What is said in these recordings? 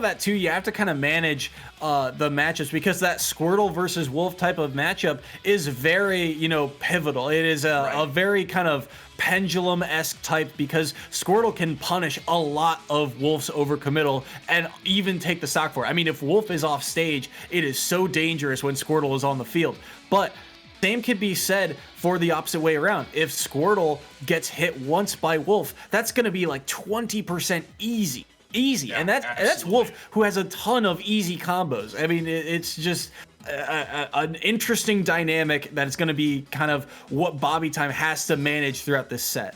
of that too, you have to kind of manage the matchups, because that Squirtle versus Wolf type of matchup is very, you know, pivotal. It is a very kind of pendulum-esque type, because Squirtle can punish a lot of Wolf's overcommittal and even take the stock for it. I mean, if Wolf is off stage, it is so dangerous when Squirtle is on the field. But same can be said for the opposite way around. If Squirtle gets hit once by Wolf, that's going to be like 20% easy. Yeah, and that's Wolf, who has a ton of easy combos. I mean, it's just an interesting dynamic that is going to be kind of what BobbyTime has to manage throughout this set.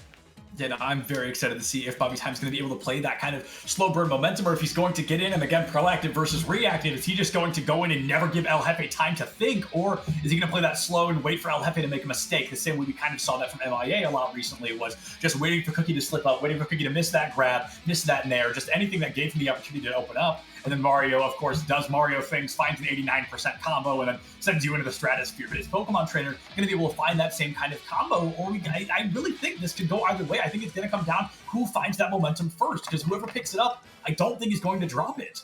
Yeah, no, I'm very excited to see if BobbyTime's going to be able to play that kind of slow burn momentum, or if he's going to get in and, again, proactive versus reactive. Is he just going to go in and never give El Jeffe time to think, or is he going to play that slow and wait for El Jeffe to make a mistake? The same way we kind of saw that from MIA a lot recently, was just waiting for Cookie to slip up, waiting for Cookie to miss that grab, miss that nair, just anything that gave him the opportunity to open up. And then Mario, of course, does Mario things, finds an 89% combo, and then sends you into the stratosphere. But is Pokemon Trainer going to be able to find that same kind of combo? Or I really think this could go either way. I think it's going to come down who finds that momentum first, because whoever picks it up, I don't think is going to drop it.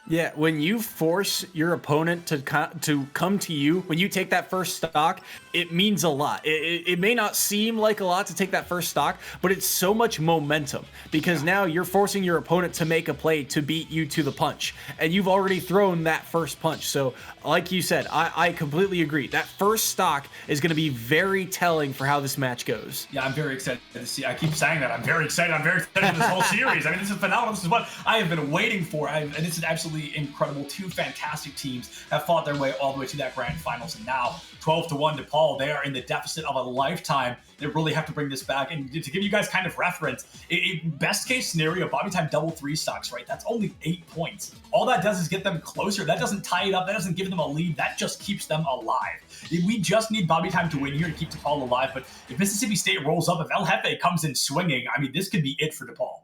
Yeah, when you force your opponent to come to you, when you take that first stock, it means a lot. It may not seem like a lot to take that first stock, but it's so much momentum, because now you're forcing your opponent to make a play to beat you to the punch, and you've already thrown that first punch. So like you said, I completely agree. That first stock is going to be very telling for how this match goes. Yeah, I'm very excited to see. I keep saying that. I'm very excited. I'm very excited for this whole series. I mean, this is phenomenal. This is what I have been waiting for. And this is absolutely incredible. Two fantastic teams have fought their way all the way to that grand finals, and now 12-1 DePaul. They are in the deficit of a lifetime. They really have to bring this back. And to give you guys kind of reference, best case scenario, BobbyTime double 3 stocks, right? That's only 8 points. All that does is get them closer. That doesn't tie it up. That doesn't give them a lead. That just keeps them alive. We just need BobbyTime to win here to keep DePaul alive. But if Mississippi State rolls up, if El Jeffe comes in swinging, I mean, this could be it for DePaul.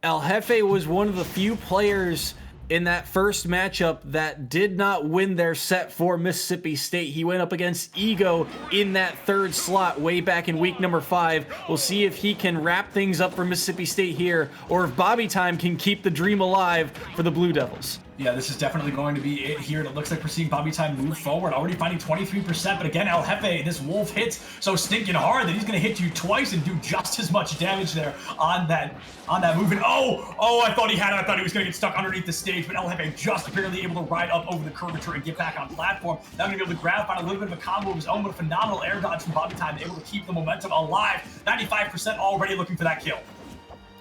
El Jeffe was one of the few players in that first matchup that did not win their set for Mississippi State. He went up against Ego in that third slot way back in week number 5. We'll see if he can wrap things up for Mississippi State here, or if BobbyTime can keep the dream alive for the Blue Devils. Yeah, this is definitely going to be it here. It looks like we're seeing BobbyTime move forward, already finding 23%. But again, El Jeffe, this Wolf hits so stinking hard that he's going to hit you twice and do just as much damage there on that move. And I thought he had it. I thought he was going to get stuck underneath the stage, but El Jeffe just barely able to ride up over the curvature and get back on platform. Now going to be able to grab, find a little bit of a combo of his own, but a phenomenal air dodge from BobbyTime, able to keep the momentum alive. 95% already looking for that kill.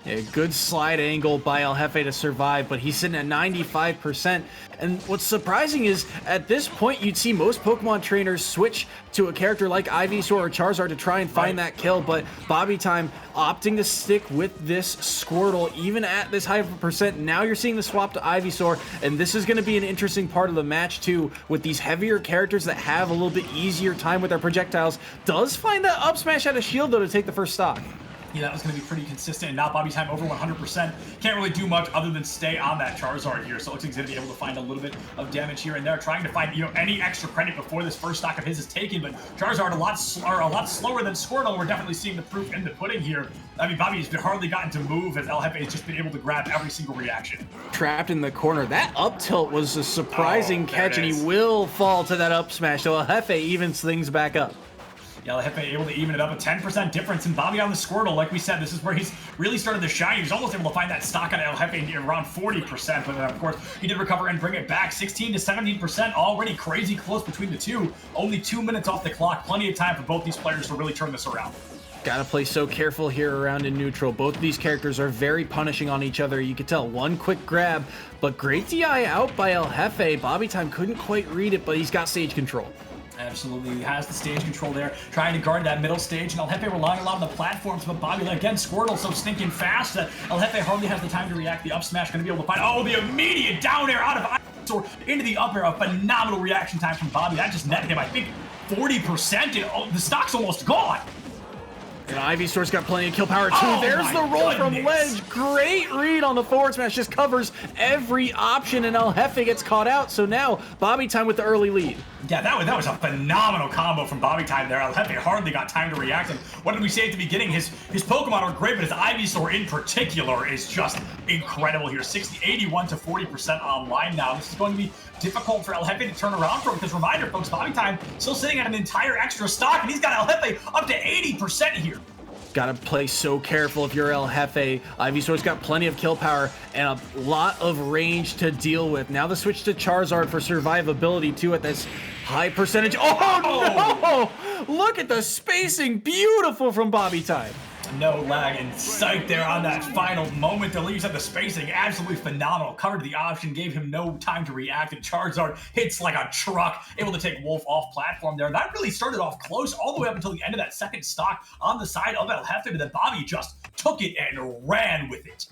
A good slide angle by El Jeffe to survive, but he's sitting at 95%. And what's surprising is, at this point, you'd see most Pokemon trainers switch to a character like Ivysaur or Charizard to try and find that kill, but BobbyTime opting to stick with this Squirtle, even at this high of a percent. Now you're seeing the swap to Ivysaur, and this is going to be an interesting part of the match, too, with these heavier characters that have a little bit easier time with their projectiles. Does find that up smash out of shield, though, to take the first stock. Yeah, that was going to be pretty consistent, and now BobbyTime over 100%. Can't really do much other than stay on that Charizard here, so it looks like he's going to be able to find a little bit of damage here and there, trying to find, any extra credit before this first stock of his is taken, but Charizard a lot slower than Squirtle. We're definitely seeing the proof in the pudding here. I mean, Bobby has hardly gotten to move, as El Jeffe has just been able to grab every single reaction. Trapped in the corner. That up tilt was a surprising catch, and he will fall to that up smash, so El Jeffe evens things back up. El Jeffe able to even it up, a 10% difference in Bobby on the Squirtle. Like we said, this is where he's really started to shine. He was almost able to find that stock on El Jeffe around 40%, but then, of course, he did recover and bring it back. 16 to 17%, already crazy close between the two. Only 2 minutes off the clock. Plenty of time for both these players to really turn this around. Gotta play so careful here around in neutral. Both of these characters are very punishing on each other. You could tell, one quick grab, but great DI out by El Jeffe. BobbyTime couldn't quite read it, but he's got stage control. Absolutely, he has the stage control there, trying to guard that middle stage, and El Jeffe relying a lot on the platforms, but Bobby, again, Squirtle so stinking fast that El Jeffe hardly has the time to react. The up smash going to be able to find, the immediate down air out of Ivysaur into the up air. A phenomenal reaction time from Bobby. That just netted him, I think, 40%, and the stock's almost gone. And Ivysaur's got plenty of kill power, too. There's the roll from ledge. Great read on the forward smash. Just covers every option, and El Jeffe gets caught out. So now, BobbyTime with the early lead. Yeah, that was a phenomenal combo from BobbyTime there. El Jeffe hardly got time to react. And what did we say at the beginning? His Pokemon are great, but his Ivysaur in particular is just incredible here. 81 to 40% online now. This is going to be difficult for El Jeffe to turn around from, because reminder, folks, BobbyTime still sitting at an entire extra stock, and he's got El Jeffe up to 80% here. Gotta play so careful if you're El Jeffe. Ivysaur's got plenty of kill power and a lot of range to deal with. Now the switch to Charizard for survivability too at this high percentage. Oh no! Look at the spacing, beautiful from BobbyTime. No lag in sight there on that final moment. The leaves at the spacing, absolutely phenomenal. Covered the option, gave him no time to react, and Charizard hits like a truck, able to take Wolf off platform there. That really started off close all the way up until the end of that second stock on the side of El Jeffe, but then Bobby just took it and ran with it.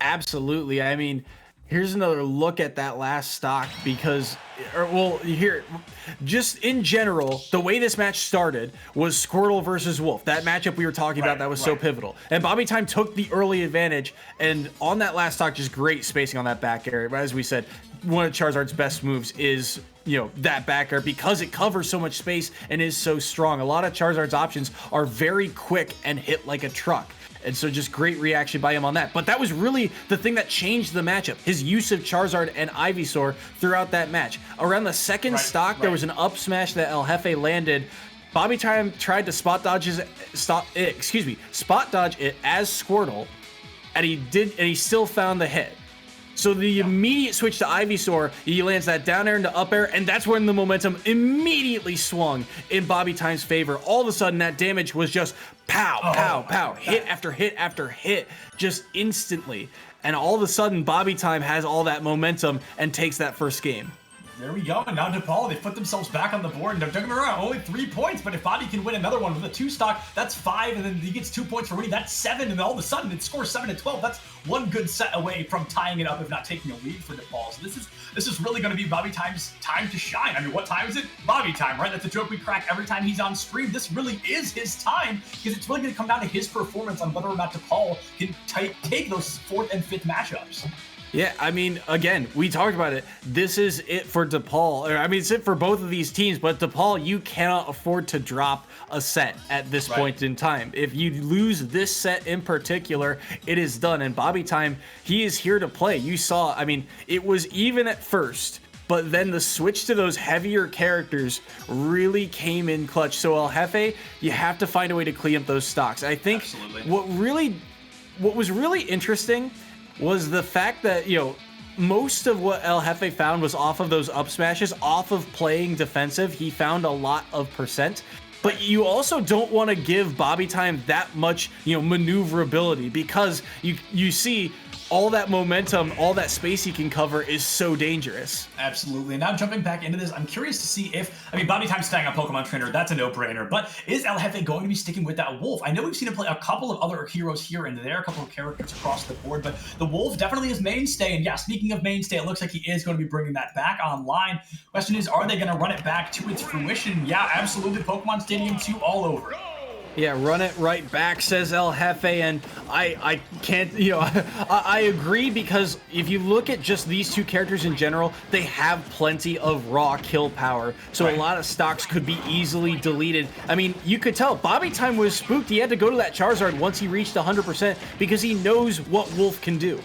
Absolutely. I mean, here's another look at that last stock because, here, just in general, the way this match started was Squirtle versus Wolf. That matchup we were talking about, that was so pivotal. And BobbyTime took the early advantage, and on that last stock, just great spacing on that back air. But as we said, one of Charizard's best moves is, that back air because it covers so much space and is so strong. A lot of Charizard's options are very quick and hit like a truck. And so just great reaction by him on that. But that was really the thing that changed the matchup. His use of Charizard and Ivysaur throughout that match. Around the second stock, there was an up smash that El Jeffe landed. BobbyTime tried to spot dodge it as Squirtle, and he still found the hit. So the immediate switch to Ivysaur, he lands that down air into up air, and that's when the momentum immediately swung in BobbyTime's favor. All of a sudden, that damage was just pow, pow, pow, hit after hit after hit, just instantly. And all of a sudden, BobbyTime has all that momentum and takes that first game. There we go, and now DePaul, they put themselves back on the board, and don't get me wrong, only 3 points, but if Bobby can win another one with a 2 stock, that's 5, and then he gets 2 points for winning, that's 7, and then all of a sudden it scores 7 to 12. That's one good set away from tying it up, if not taking a lead for DePaul. So this is really going to be BobbyTime's time to shine. I mean, what time is it? BobbyTime, right? That's a joke we crack every time he's on stream. This really is his time, because it's really going to come down to his performance on whether or not DePaul can take those 4th and 5th matchups. Yeah, I mean, again, we talked about it. This is it for DePaul. I mean, it's it for both of these teams, but DePaul, you cannot afford to drop a set at this point in time. If you lose this set in particular, it is done. And BobbyTime, he is here to play. You saw, I mean, it was even at first, but then the switch to those heavier characters really came in clutch. So El Jeffe, you have to find a way to clean up those stocks. I think what was really interesting was the fact that, most of what El Jeffe found was off of those up smashes, off of playing defensive. He found a lot of percent. But you also don't want to give BobbyTime that much, maneuverability, because you see all that momentum, all that space he can cover is so dangerous. Absolutely. And now jumping back into this, I'm curious to see if, BobbyTime's staying on Pokemon Trainer, that's a no-brainer, but is El Jeffe going to be sticking with that Wolf? I know we've seen him play a couple of other heroes here and there, a couple of characters across the board, but the Wolf definitely is mainstay, and yeah, speaking of mainstay, it looks like he is going to be bringing that back online. Question is, are they going to run it back to its fruition? Yeah, absolutely. Pokemon Stadium 2 all over it. Yeah, run it right back, says El Jeffe, and I can't, I agree, because if you look at just these two characters in general, they have plenty of raw kill power, so a lot of stocks could be easily deleted. I mean, you could tell BobbyTime was spooked. He had to go to that Charizard once he reached 100% because he knows what Wolf can do.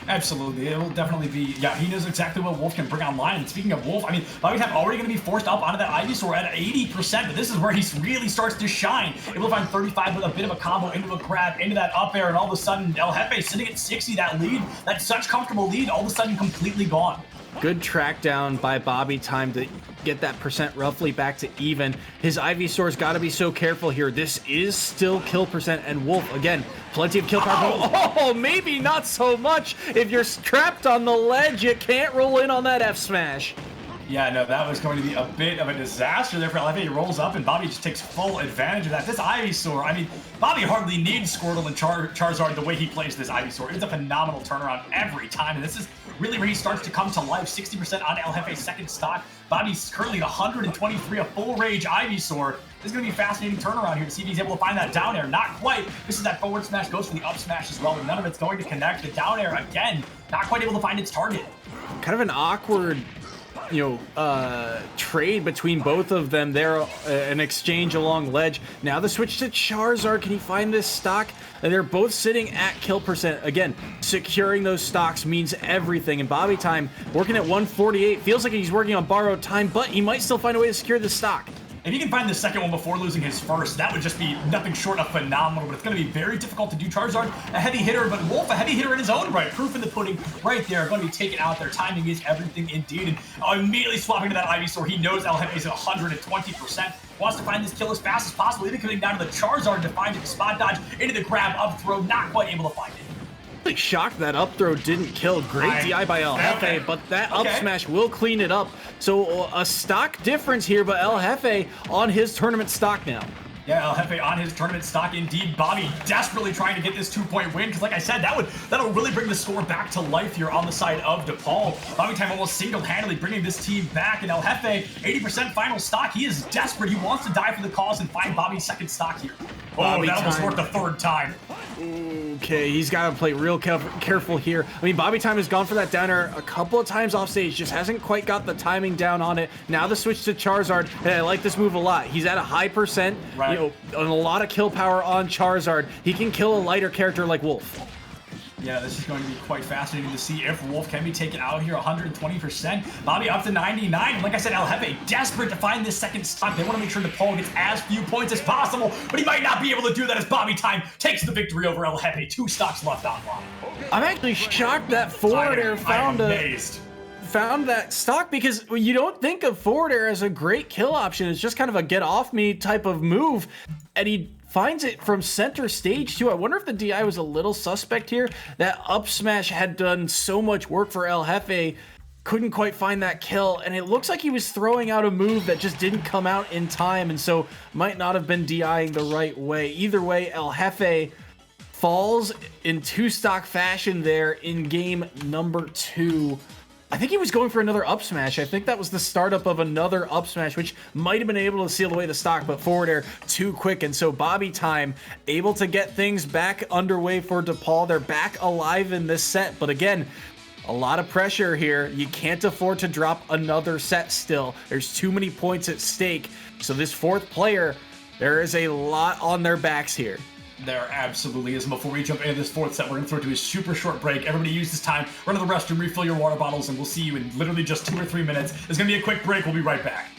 Absolutely. It will definitely be, he knows exactly what Wolf can bring online. And speaking of Wolf, BobbyTime already going to be forced up onto that Ivysaur at 80%, but this is where he really starts to shine. Able to find 35 with a bit of a combo into a grab, into that up air, and all of a sudden, El Jeffe sitting at 60, that lead, that such comfortable lead, all of a sudden completely gone. Good track down by BobbyTime to get that percent roughly back to even. His Ivysaur's got to be so careful here. This is still kill percent, and Wolf, again, plenty of kill power. Oh, maybe not so much. If you're trapped on the ledge, you can't roll in on that F smash. Yeah, no, that was going to be a bit of a disaster there for El Jeffe. He rolls up, and Bobby just takes full advantage of that. This Ivysaur, Bobby hardly needs Squirtle and Charizard the way he plays this Ivysaur. It's a phenomenal turnaround every time, and this is really where he starts to come to life. 60% on El Jeffe's second stock. Bobby's currently at 123, a full rage Ivysaur. This is going to be a fascinating turnaround here to see if he's able to find that down air. Not quite. This is that forward smash, goes for the up smash as well, but none of it's going to connect. The down air, again, not quite able to find its target. Kind of an awkward trade between both of them there, an exchange along ledge. Now the switch to Charizard. Can he find this stock? And they're both sitting at kill percent. Again, securing those stocks means everything. And BobbyTime working at 148. Feels like he's working on borrowed time, but he might still find a way to secure the stock. If he can find the second one before losing his first, that would just be nothing short of phenomenal, but it's going to be very difficult to do. Charizard, a heavy hitter, but Wolf, a heavy hitter in his own right. Proof in the pudding right there. Going to be taken out. Their timing is everything indeed. And immediately swapping to that Ivysaur. He knows El Jefe is at 120%. Wants to find this kill as fast as possible. Even coming down to the Charizard to find it. Spot dodge into the grab, up throw. Not quite able to find it. Really shocked that up throw didn't kill. Great DI by El Jefe, but that up smash will clean it up. So a stock difference here, but El Jefe on his tournament stock now. Yeah, El Jefe on his tournament stock indeed. Bobby desperately trying to get this 2-point win because, like I said, that'll really bring the score back to life here on the side of DePaul. BobbyTime almost single-handedly bringing this team back, and El Jefe 80% final stock. He is desperate. He wants to die for the cause and find Bobby's second stock here. Oh, that almost worked the third time. Okay, he's got to play real careful here. I mean, BobbyTime has gone for that downer a couple of times off stage, just hasn't quite got the timing down on it. Now the switch to Charizard, and I like this move a lot. He's at a high percent, and a lot of kill power on Charizard. He can kill a lighter character like Wolf. Yeah, this is going to be quite fascinating to see if Wolf can be taken out here 120%. Bobby up to 99. Like I said, El Jefe desperate to find this second stock. They want to make sure DePaul gets as few points as possible, but he might not be able to do that as BobbyTime takes the victory over El Jefe. 2 stocks left on line. I'm actually shocked that forward air found that stock, because you don't think of forward air as a great kill option. It's just kind of a get off me type of move, and he finds it from center stage too. I wonder if the DI was a little suspect here. That up smash had done so much work for El Jefe, couldn't quite find that kill, and it looks like he was throwing out a move that just didn't come out in time, and so might not have been DIing the right way. Either way, El Jefe falls in 2-stock fashion there in game number 2. I think he was going for another up smash. I think that was the startup of another up smash, which might have been able to seal away the stock, but forward air too quick. And so BobbyTime able to get things back underway for DePaul. They're back alive in this set, but again, a lot of pressure here. You can't afford to drop another set still. There's too many points at stake. So this fourth player, there is a lot on their backs here. There absolutely is. And before we jump into this fourth set, we're going to throw it to a super short break. Everybody use this time, run to the restroom, refill your water bottles, and we'll see you in literally just 2 or 3 minutes. It's going to be a quick break. We'll be right back.